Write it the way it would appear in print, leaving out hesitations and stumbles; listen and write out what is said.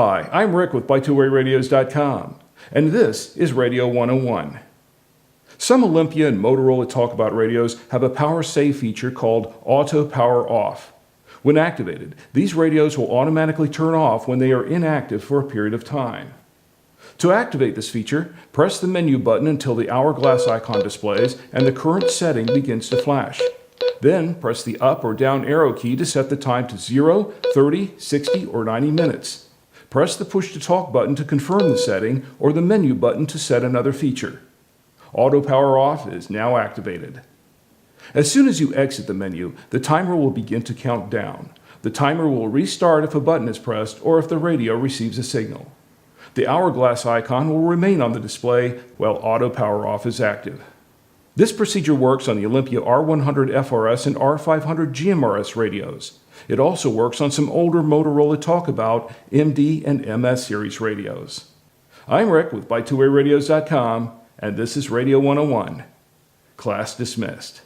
Hi, I'm Rick with ByTwoWayRadios.com, and this is Radio 101. Some Olympia and Motorola Talkabout radios have a power save feature called Auto Power Off. When activated, these radios will automatically turn off when they are inactive for a period of time. To activate this feature, press the menu button until the hourglass icon displays and the current setting begins to flash. Then press the up or down arrow key to set the time to 0, 30, 60, or 90 minutes. Press the push to talk button to confirm the setting or the menu button to set another feature. Auto Power Off is now activated. As soon as you exit the menu, the timer will begin to count down. The timer will restart if a button is pressed or if the radio receives a signal. The hourglass icon will remain on the display while Auto Power Off is active. This procedure works on the Olympia R100 FRS and R500 GMRS radios. It also works on some older Motorola Talkabout MD and MS series radios. I'm Rick with ByTwoWayRadios.com, and this is Radio 101. Class dismissed.